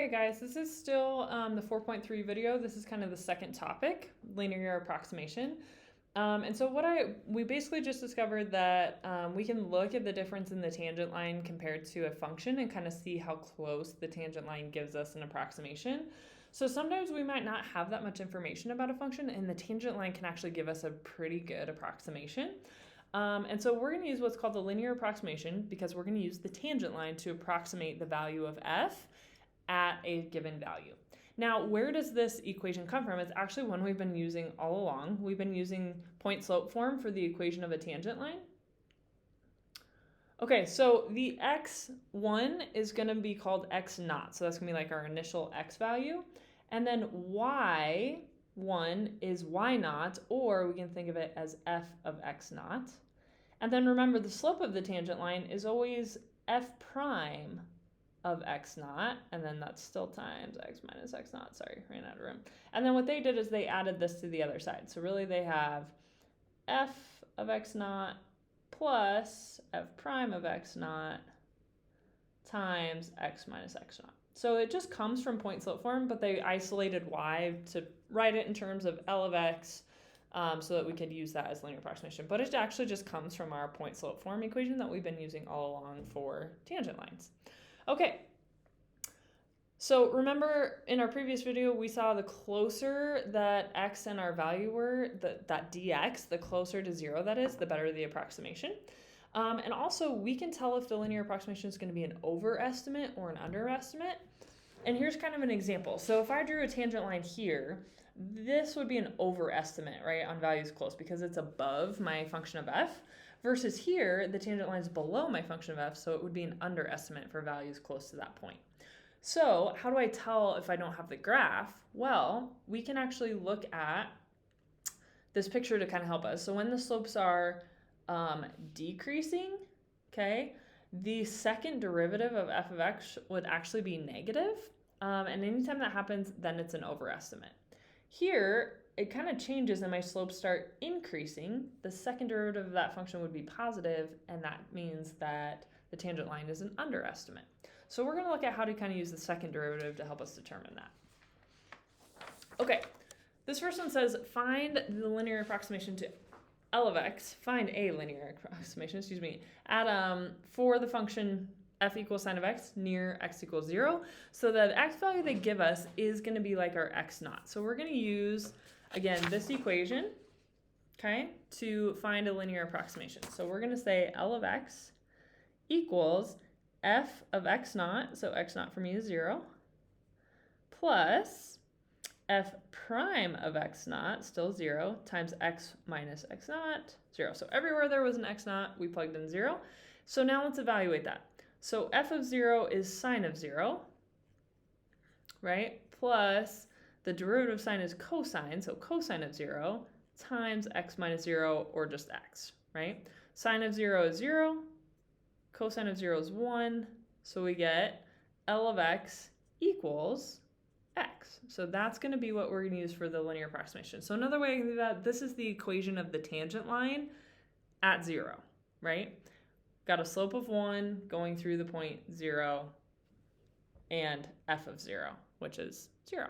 Hey guys, this is still the 4.3 video. This is kind of the second topic, linear approximation. And so we basically just discovered that we can look at the difference in the tangent line compared to a function and kind of see how close the tangent line gives us an approximation. So sometimes we might not have that much information about a function, and the tangent line can actually give us a pretty good approximation. And so we're going to use what's called the linear approximation because we're going to use the tangent line to approximate the value of f at a given value. Now, where does this equation come from? It's actually one we've been using all along. We've been using point slope form for the equation of a tangent line. Okay, so the x1 is going to be called x naught. So that's going to be like our initial x value. And then y1 is y naught, or we can think of it as f of x naught. And then remember, the slope of the tangent line is always f prime of x naught, and then that's still times x minus x naught. Sorry, ran out of room. And then what they did is they added this to the other side. So really they have f of x naught plus f prime of x naught times x minus x naught. So it just comes from point slope form, but they isolated y to write it in terms of L of x so that we could use that as linear approximation. But it actually just comes from our point slope form equation that we've been using all along for tangent lines. Okay, so remember in our previous video, we saw the closer that x and our value were, that dx, the closer to 0 that is, the better the approximation. And also we can tell if the linear approximation is going to be an overestimate or an underestimate. And here's kind of an example. So if I drew a tangent line here, this would be an overestimate, right, on values close because it's above my function of f. Versus here, the tangent line is below my function of f, so it would be an underestimate for values close to that point. So how do I tell if I don't have the graph? Well, we can actually look at this picture to kind of help us. So when the slopes are decreasing, okay, the second derivative of f of x would actually be negative. And anytime that happens, then it's an overestimate. Here, it kind of changes and my slopes start increasing. The second derivative of that function would be positive, and that means that the tangent line is an underestimate. So we're going to look at how to kind of use the second derivative to help us determine that. Okay, this first one says find the linear approximation to L of x, find a linear approximation, excuse me, at for the function f equals sine of x near x equals 0. So the x value they give us is going to be like our x naught. So we're going to use, again, this equation, okay, to find a linear approximation. So we're going to say L of x equals f of x naught, so x naught for me is 0, plus f prime of x naught, still 0, times x minus x naught, 0. So everywhere there was an x naught, we plugged in 0. So now let's evaluate that. So f of 0 is sine of 0, right? Plus the derivative of sine is cosine, so cosine of 0 times x minus 0, or just x, right? Sine of 0 is 0, cosine of 0 is 1, so we get L of x equals x. So that's going to be what we're going to use for the linear approximation. So another way I can do that, this is the equation of the tangent line at 0, right? Got a slope of 1 going through the point 0 and f of 0, which is 0.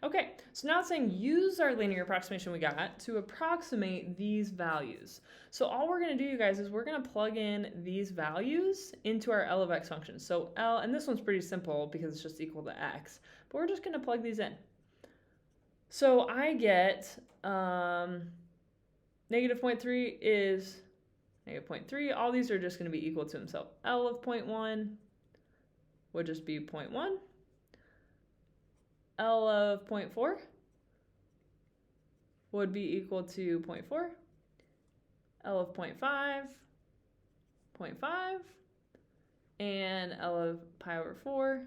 Okay, so now it's saying use our linear approximation we got to approximate these values. So all we're going to do, you guys, is we're going to plug in these values into our L of x function. So L, and this one's pretty simple because it's just equal to x, but we're just going to plug these in. So I get negative 0.3 is negative 0.3. All these are just going to be equal to them. So L of 0.1 would just be 0.1. L of 0.4 would be equal to 0.4. L of 0.5, 0.5. And L of pi over 4.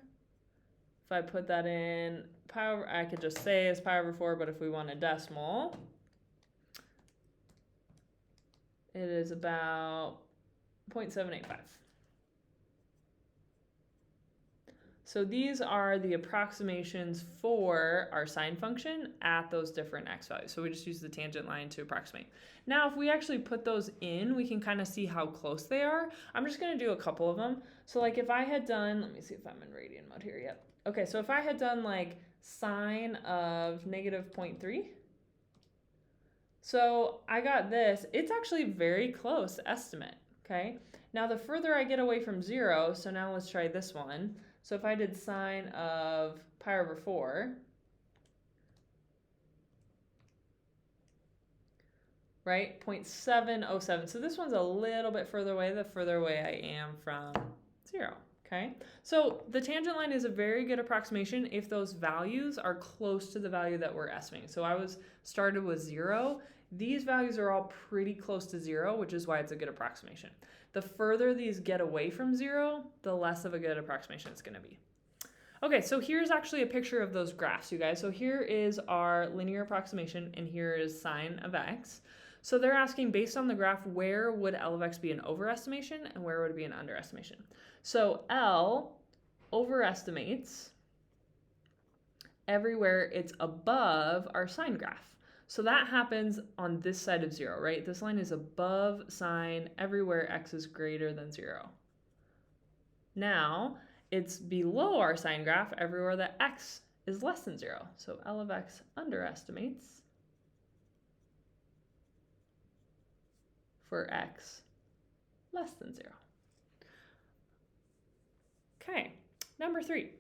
If I put that in pi over, I could just say it's pi over 4, but if we want a decimal, it is about 0.785. So these are the approximations for our sine function at those different x values. So we just use the tangent line to approximate. Now, if we actually put those in, we can kind of see how close they are. I'm just going to do a couple of them. So like if I had done, let me see if I'm in radian mode here yet. Okay, so if I had done like sine of negative 0.3, so I got this. It's actually very close estimate, okay? Now the further I get away from 0, so now let's try this one. So if I did sine of pi over 4, right, 0.707. So this one's a little bit further away the further away I am from 0, okay? So the tangent line is a very good approximation if those values are close to the value that we're estimating. So I started with 0. These values are all pretty close to 0, which is why it's a good approximation. The further these get away from 0, the less of a good approximation it's going to be. Okay, so here's actually a picture of those graphs, you guys. So here is our linear approximation, and here is sine of x. So they're asking, based on the graph, where would L of x be an overestimation and where would it be an underestimation? So L overestimates everywhere it's above our sine graph. So that happens on this side of 0, right? This line is above sine everywhere x is greater than 0. Now, it's below our sine graph everywhere that x is less than 0. So L of x underestimates for x less than 0. Okay, number 3.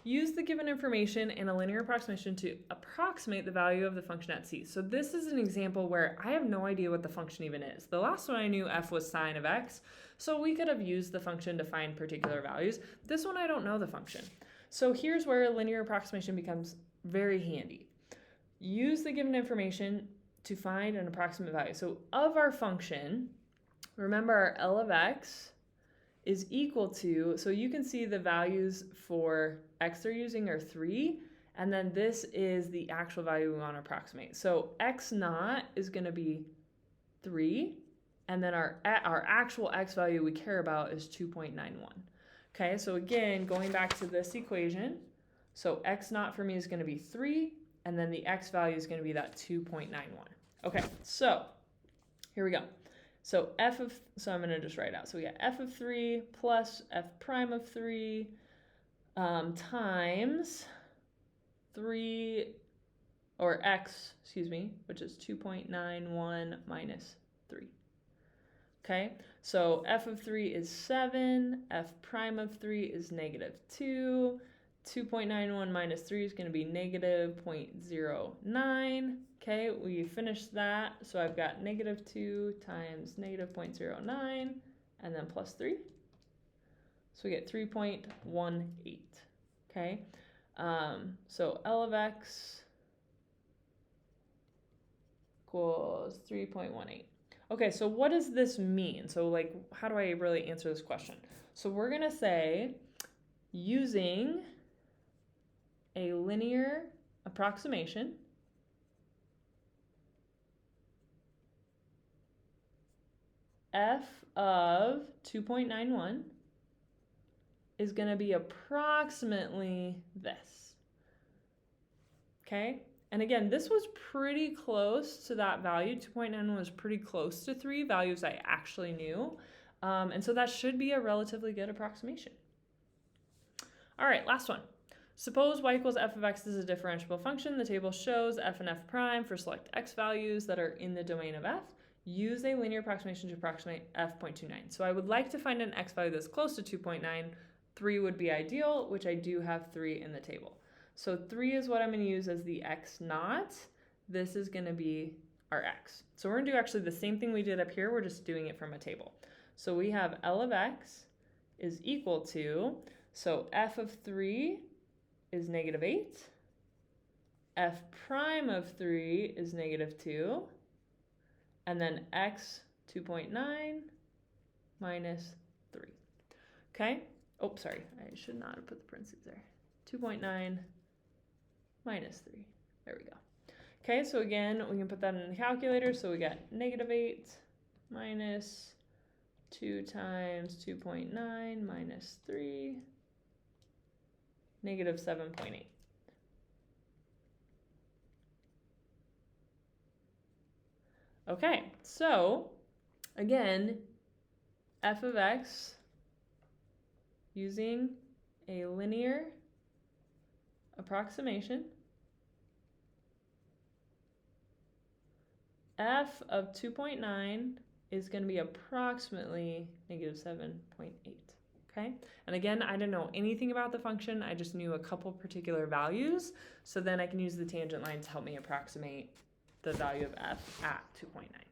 Use the given information in a linear approximation to approximate the value of the function at c. So this is an example where I have no idea what the function even is. The last one I knew f was sine of x, so we could have used the function to find particular values. This one I don't know the function. So here's where a linear approximation becomes very handy. Use the given information to find an approximate value. So of our function, remember our L of x is equal to, so you can see the values for x they're using are 3, and then this is the actual value we want to approximate. So x naught is going to be 3, and then our actual x value we care about is 2.91. Okay, so again, going back to this equation, so x naught for me is going to be 3, and then the x value is going to be that 2.91. Okay, so here we go. So I'm going to just write out. So we got f of 3 plus f prime of 3 times 3, or x, excuse me, which is 2.91 minus 3. Okay, so f of 3 is 7, f prime of 3 is negative 2, 2.91 minus 3 is going to be negative 0.09. Okay, we finished that. So I've got negative 2 times negative 0.09 and then plus 3. So we get 3.18. Okay, so L of x equals 3.18. Okay, so what does this mean? So like, how do I really answer this question? So we're going to say, using a linear approximation, f of 2.91 is going to be approximately this. Okay? And again, this was pretty close to that value. 2.91 was pretty close to 3 values I actually knew. And so that should be a relatively good approximation. All right, last one. Suppose y equals f of x is a differentiable function. The table shows f and f prime for select x values that are in the domain of f. Use a linear approximation to approximate f.29. So I would like to find an x value that's close to 2.9. 3 would be ideal, which I do have 3 in the table. So 3 is what I'm going to use as the x naught. This is going to be our x. So we're going to do actually the same thing we did up here. We're just doing it from a table. So we have L of x is equal to, so f of 3 is negative 8. F prime of 3 is negative 2. And then x 2.9 minus 3. Okay? Oh, sorry. I should not have put the parentheses there. 2.9 minus 3. There we go. Okay, so again, we can put that in the calculator. So we got negative 8 minus 2 times 2.9 minus 3, negative 7.8. Okay, so again, f of x using a linear approximation f of 2.9 is going to be approximately negative 7.8. Okay, and again, I didn't know anything about the function. I just knew a couple particular values. So then I can use the tangent line to help me approximate the value of f at 2.9.